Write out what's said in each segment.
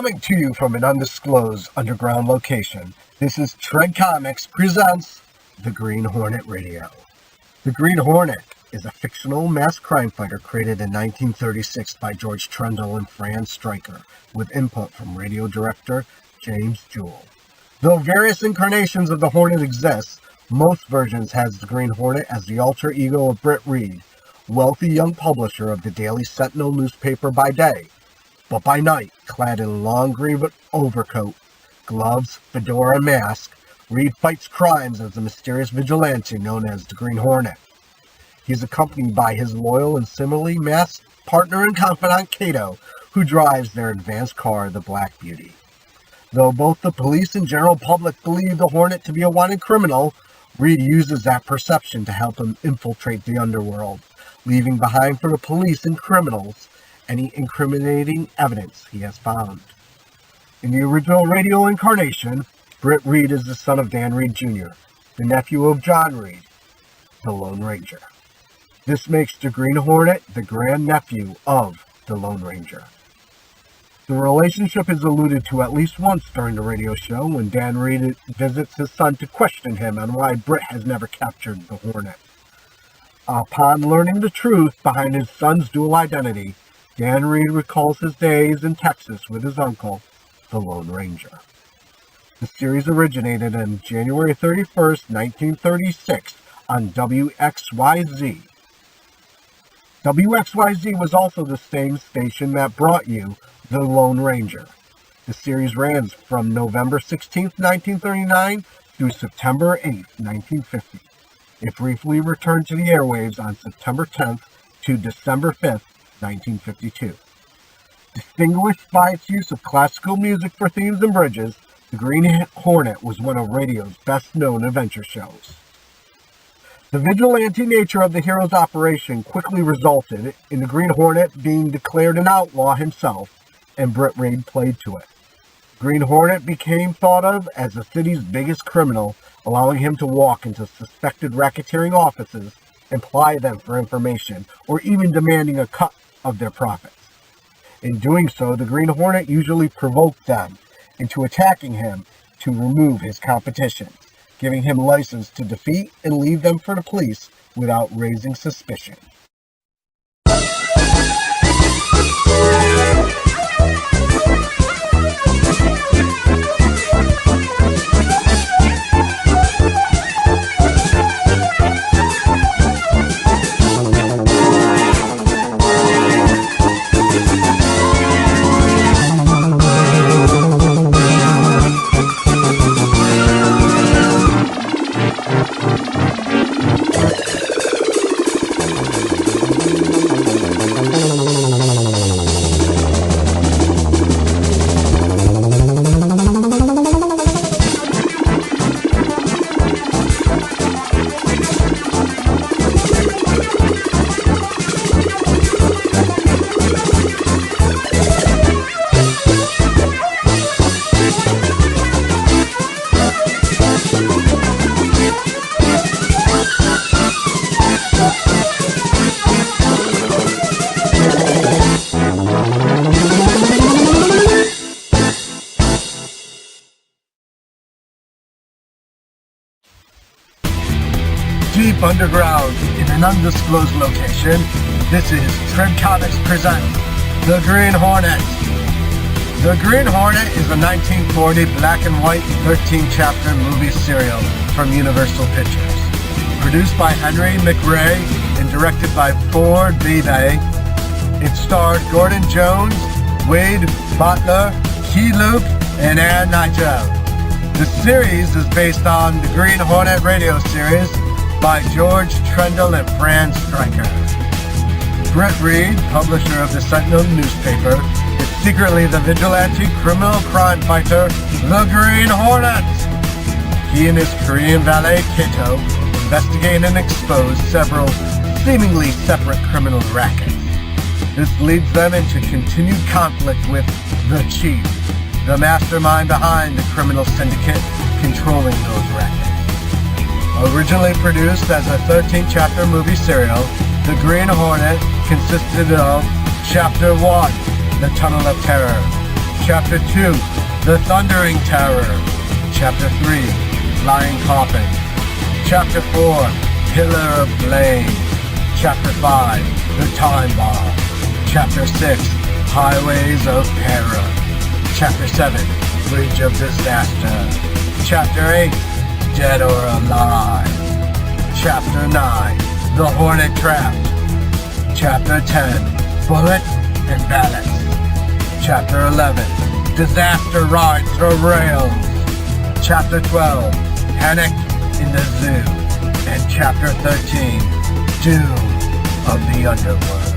Coming to you from an undisclosed underground location, this is Trend Comics presents the Green Hornet Radio. The Green Hornet is a fictional mass crime fighter created in 1936 by George Trendle and Fran Striker, with input from radio director James Jewell. Though various incarnations of the Hornet exist, most versions has the Green Hornet as the alter ego of Britt Reid, wealthy young publisher of the Daily Sentinel newspaper by day. But by night, clad in a long green overcoat, gloves, fedora, and mask, Reid fights crimes as the mysterious vigilante known as the Green Hornet. He is accompanied by his loyal and similarly masked partner and confidant Kato, who drives their advanced car, the Black Beauty. Though both the police and general public believe the Hornet to be a wanted criminal, Reid uses that perception to help him infiltrate the underworld, leaving behind for the police and criminals any incriminating evidence he has found. In the original radio incarnation, Britt Reid is the son of Dan Reid Jr., the nephew of John Reid, the Lone Ranger. This makes the Green Hornet the grandnephew of the Lone Ranger. The relationship is alluded to at least once during the radio show when Dan Reid visits his son to question him on why Britt has never captured the Hornet. Upon learning the truth behind his son's dual identity, Dan Reid recalls his days in Texas with his uncle, the Lone Ranger. The series originated on January 31st, 1936 on WXYZ. WXYZ was also the same station that brought you the Lone Ranger. The series ran from November 16th, 1939 through September 8th, 1950. It briefly returned to the airwaves on September 10th to December 5th, 1952. Distinguished by its use of classical music for themes and bridges, the Green Hornet was one of radio's best-known adventure shows. The vigilante nature of the hero's operation quickly resulted in the Green Hornet being declared an outlaw himself, and Britt Reid played to it. Green Hornet became thought of as the city's biggest criminal, allowing him to walk into suspected racketeering offices and ply them for information, or even demanding a cut of their profits. In doing so, the Green Hornet usually provoked them into attacking him to remove his competition, giving him license to defeat and leave them for the police without raising suspicion. Deep underground in an undisclosed location, this is Trend Comics presents The Green Hornet. The Green Hornet is a 1940 black and white 13-chapter movie serial from Universal Pictures. Produced by Henry McRae and directed by Ford Bebe, it starred Gordon Jones, Wade Butler, Key Luke, and Ann Nigel. The series is based on the Green Hornet radio series by George Trendle and Fran Striker. Britt Reid, publisher of the Sentinel newspaper, is secretly the vigilante criminal crime fighter, the Green Hornet. He and his Korean valet Kato investigate and expose several seemingly separate criminal rackets. This leads them into continued conflict with the Chief, the mastermind behind the criminal syndicate controlling those rackets. Originally produced as a 13-chapter movie serial, The Green Hornet consisted of Chapter 1, The Tunnel of Terror, Chapter 2, The Thundering Terror. Chapter 3, Flying Coffin. Chapter 4, Pillar of Flame. Chapter 5, The Time Bomb. Chapter 6, Highways of Terror. Chapter 7, Bridge of Disaster. Chapter 8, Dead or Alive. Chapter 9, The Hornet Trapped. Chapter 10, Bullet and Balance. Chapter 11, Disaster Rides the Rails. Chapter 12, Panic in the Zoo. And Chapter 13, Doom of the Underworld.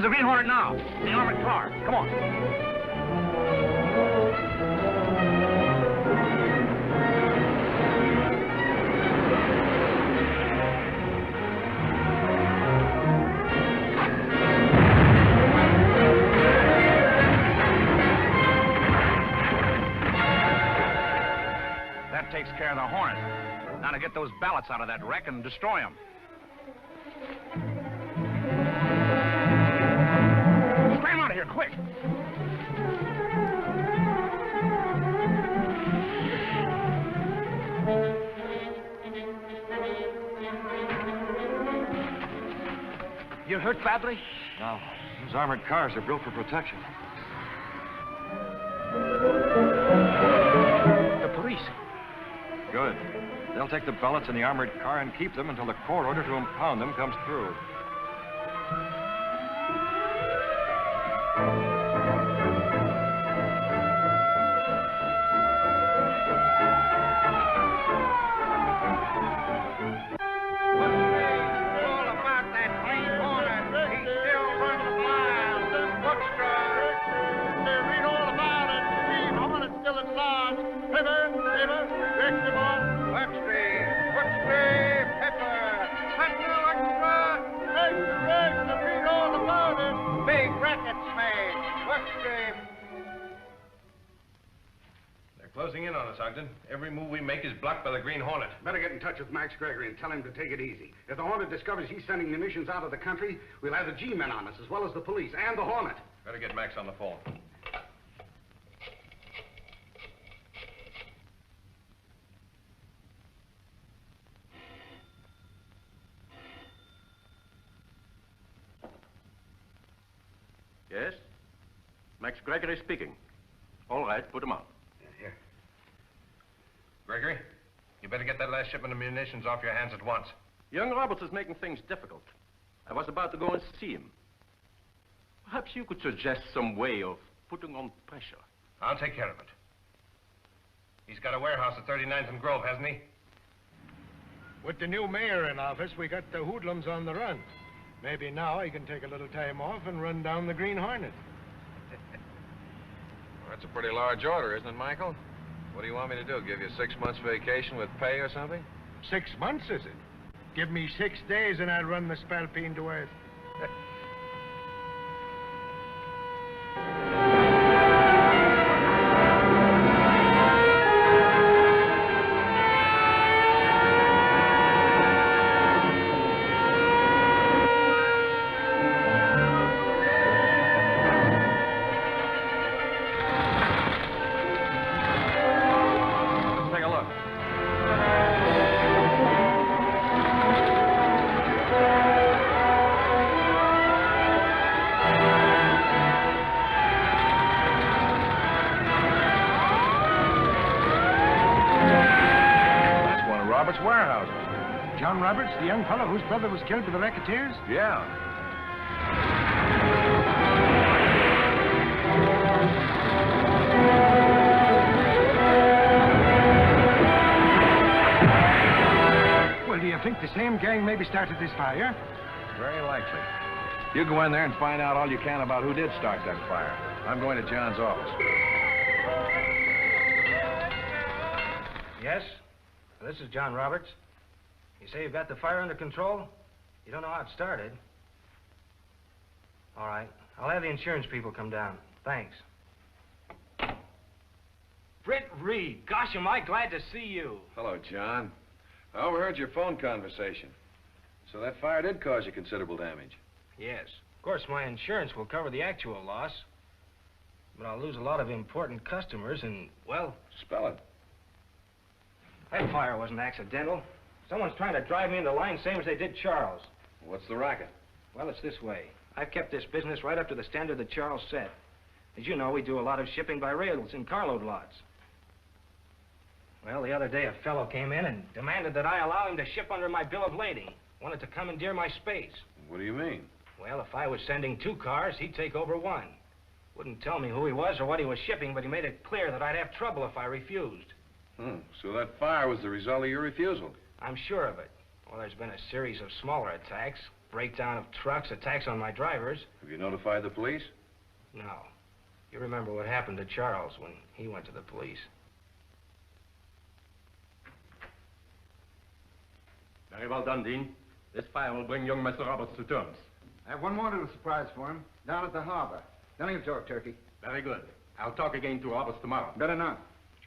The Green Hornet now. The armored car. Come on. That takes care of the Hornet. Now to get those ballots out of that wreck and destroy them. Here, quick! You hurt badly? No. Those armored cars are built for protection. The police. Good. They'll take the ballots in the armored car and keep them until the court order to impound them comes through. Closing in on us, Ogden. Every move we make is blocked by the Green Hornet. Better get in touch with Max Gregory and tell him to take it easy. If the Hornet discovers he's sending munitions out of the country, we'll have the G-men on us, as well as the police and the Hornet. Better get Max on the phone. Yes? Max Gregory speaking. All right, put him on. Here. Gregory, you better get that last shipment of munitions off your hands at once. Young Roberts is making things difficult. I was about to go and see him. Perhaps you could suggest some way of putting on pressure. I'll take care of it. He's got a warehouse at 39th and Grove, hasn't he? With the new mayor in office, we got the hoodlums on the run. Maybe now he can take a little time off and run down the Green Hornet. Well, that's a pretty large order, isn't it, Michael? What do you want me to do? Give you 6 months vacation with pay or something? 6 months, is it? Give me 6 days and I'll run the Spalpeen to earth. John Roberts, the young fellow whose brother was killed by the racketeers? Yeah. Well, do you think the same gang maybe started this fire? Very likely. You go in there and find out all you can about who did start that fire. I'm going to John's office. Yes? This is John Roberts. You say you've got the fire under control? You don't know how it started. All right. I'll have the insurance people come down. Thanks. Britt Reid. Gosh, am I glad to see you. Hello, John. I overheard your phone conversation. So that fire did cause you considerable damage. Yes. Of course, my insurance will cover the actual loss. But I'll lose a lot of important customers and, well... Spell it. That fire wasn't accidental. Someone's trying to drive me into line, same as they did Charles. What's the racket? Well, it's this way. I've kept this business right up to the standard that Charles set. As you know, we do a lot of shipping by rails in carload lots. Well, the other day, a fellow came in and demanded that I allow him to ship under my bill of lading. Wanted to commandeer my space. What do you mean? Well, if I was sending 2 cars, he'd take over 1. Wouldn't tell me who he was or what he was shipping, but he made it clear that I'd have trouble if I refused. So that fire was the result of your refusal? I'm sure of it. Well, there's been a series of smaller attacks. Breakdown of trucks, attacks on my drivers. Have you notified the police? No. You remember what happened to Charles when he went to the police. Very well done, Dean. This fire will bring young Mr. Roberts to terms. I have one more little surprise for him, down at the harbor. Then he'll talk, Turkey. Very good. I'll talk again to Roberts tomorrow. Better not.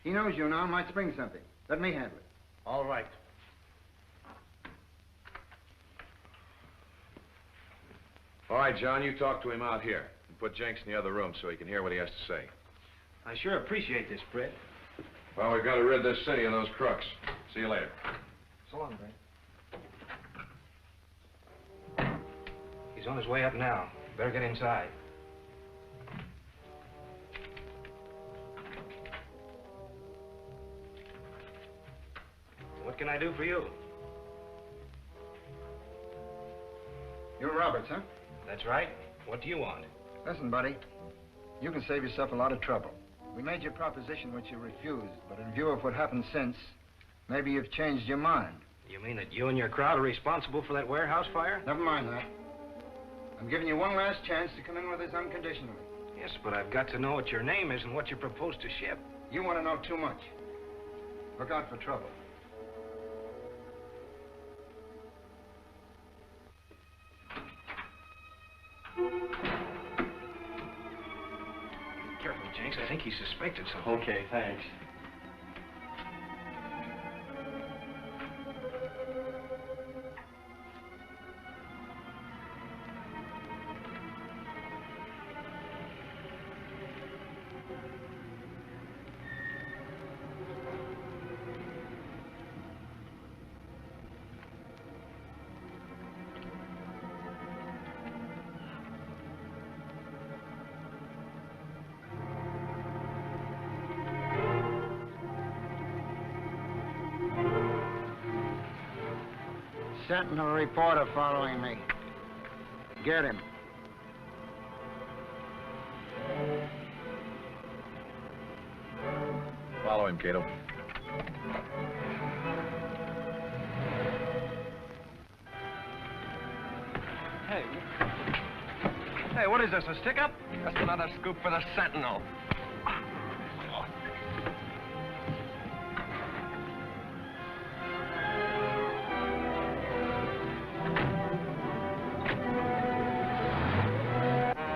He knows you now and might spring something. Let me handle it. All right. All right, John, you talk to him out here. And put Jenks in the other room so he can hear what he has to say. I sure appreciate this, Britt. Well, we've got to rid this city of those crooks. See you later. So long, Britt. He's on his way up now. Better get inside. What can I do for you? You're Roberts, huh? That's right. What do you want? Listen, buddy. You can save yourself a lot of trouble. We made your proposition which you refused, but in view of what happened since, maybe you've changed your mind. You mean that you and your crowd are responsible for that warehouse fire? Never mind that. I'm giving you one last chance to come in with us unconditionally. Yes, but I've got to know what your name is and what you propose to ship. You want to know too much. Look out for trouble. Careful, Jenks. I think he suspected something. Okay, thanks. Sentinel reporter following me. Get him. Follow him, Kato. Hey, what is this, a stick-up? Just another scoop for the Sentinel.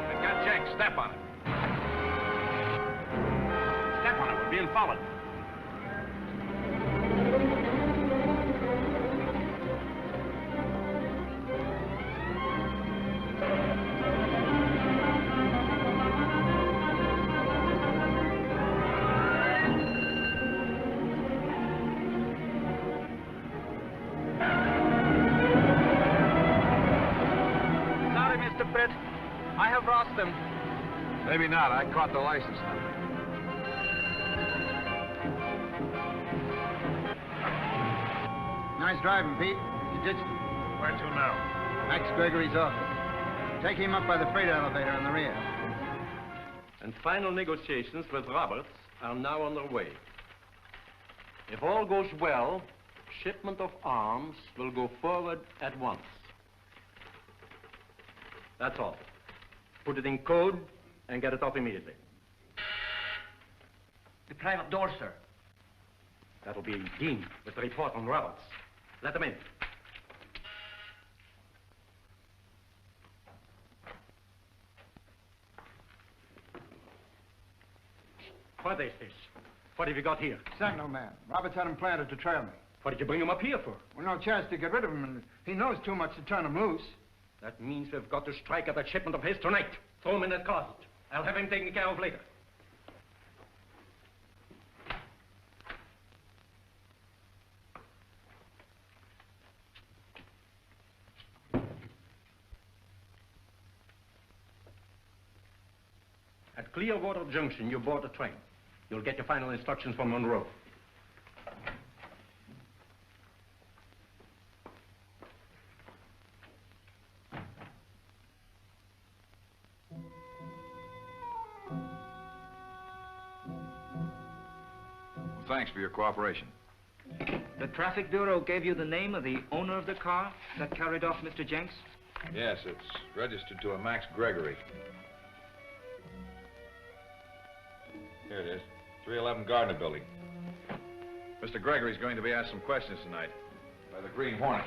We've got Jenks. Step on it. Step on it. We're being followed. Sorry, Mr. Britt. I have lost them. Maybe not. I caught the license number. Nice driving, Pete. You ditched him. Where to now? Max Gregory's office. Take him up by the freight elevator in the rear. And final negotiations with Roberts are now underway. If all goes well, shipment of arms will go forward at once. That's all. Put it in code and get it off immediately. The private door, sir. That'll be Dean with the report on Roberts. Let them in. What is this? What have you got here? Sentinel man. Roberts had him planted to trail me. What did you bring him up here for? Well, no chance to get rid of him, and he knows too much to turn him loose. That means we've got to strike at that shipment of his tonight. Throw him in that closet. I'll have him taken care of later. At Clearwater Junction, you board a train. You'll get your final instructions from Monroe. Thanks for your cooperation. The traffic bureau gave you the name of the owner of the car that carried off Mr. Jenks? Yes, it's registered to a Max Gregory. Here it is. 311 Gardner Building. Mr. Gregory's going to be asked some questions tonight by the Green Hornet.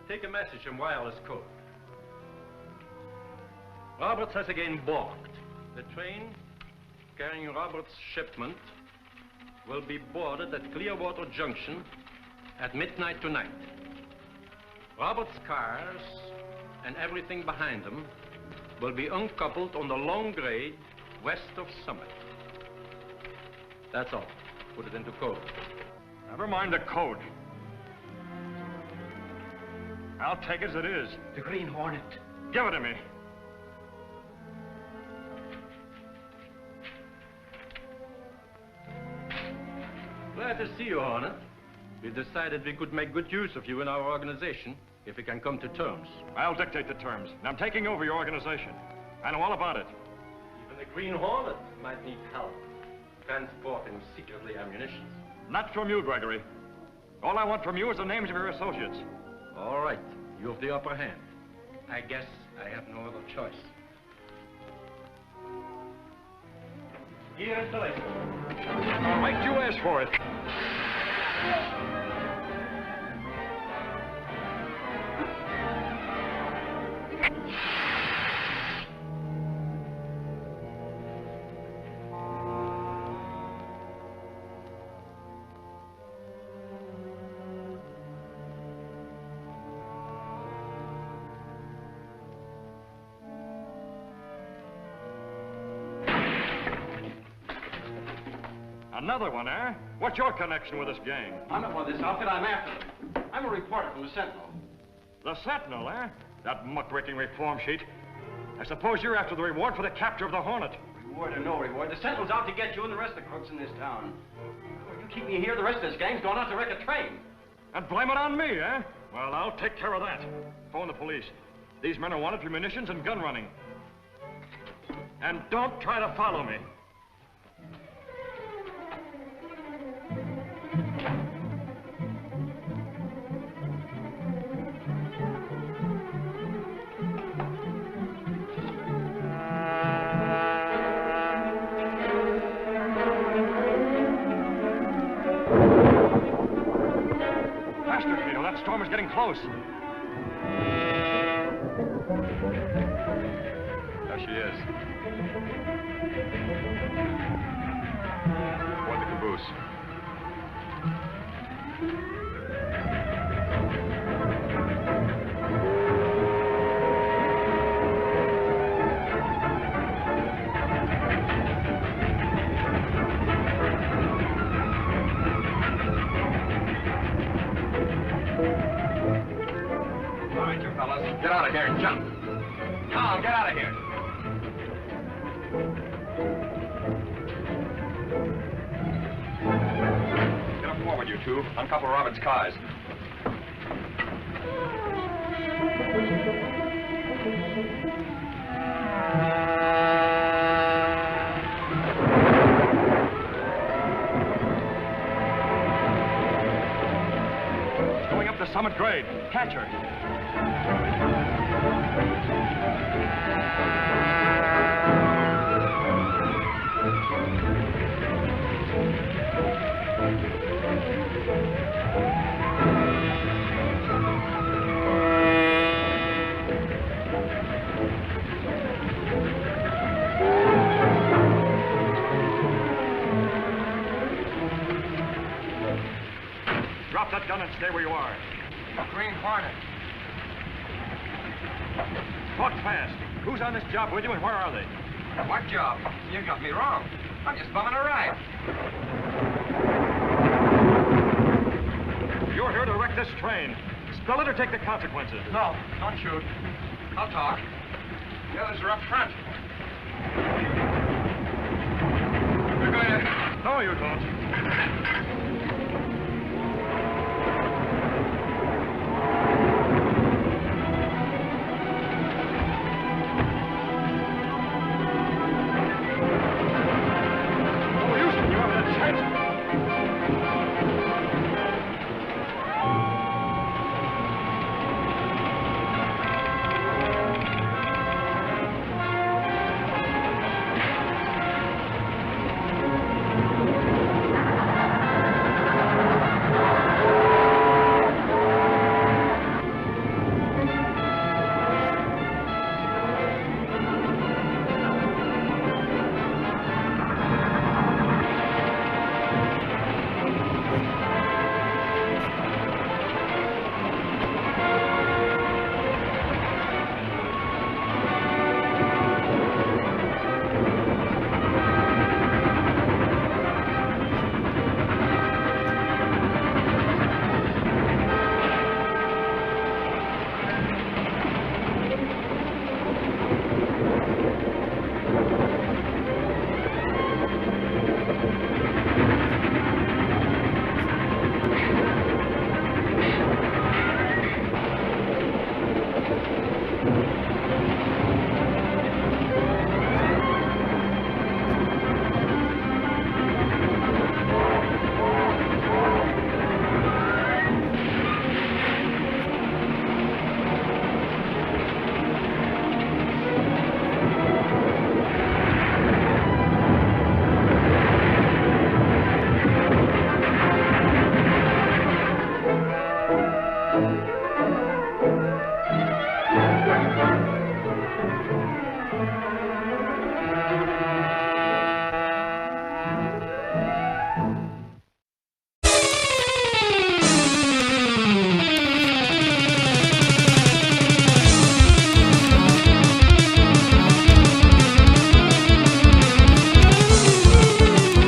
Take a message in wireless code. Roberts has again balked. The train carrying Roberts' shipment will be boarded at Clearwater Junction at midnight tonight. Roberts' cars and everything behind them will be uncoupled on the long grade west of Summit. That's all. Put it into code. Never mind the code. I'll take it as it is. The Green Hornet. Give it to me. Glad to see you, Hornet. We decided we could make good use of you in our organization if we can come to terms. I'll dictate the terms, and I'm taking over your organization. I know all about it. Even the Green Hornet might need help transporting secretly ammunition. Not from you, Gregory. All I want from you is the names of your associates. All right, you have the upper hand. I guess I have no other choice. Here's the license. All right, you asked for it. Another one, eh? What's your connection with this gang? I'm not one of this outfit. I'm after them. I'm a reporter from the Sentinel. The Sentinel, eh? That muckraking reform sheet. I suppose you're after the reward for the capture of the Hornet. Reward or no reward, the Sentinel's out to get you and the rest of the crooks in this town. Well, you keep me here, the rest of this gang's going out to wreck a train. And blame it on me, eh? Well, I'll take care of that. Phone the police. These men are wanted for munitions and gun running. And don't try to follow me. Faster, Kato. That storm is getting close. There she is. Toward the caboose. All right, you fellas, get out of here and jump. Come on, get out of here. Get up forward, you two. Uncouple Robert's cars. Going up the summit grade. Catch her. Drop that gun and stay where you are. Green Hornet. Talk fast. Who's on this job with you and where are they? What job? You got me wrong. I'm just bumming a ride. You're here to wreck this train. Spill it or take the consequences. No, don't shoot. I'll talk. The others are up front. We're going to... No, you don't.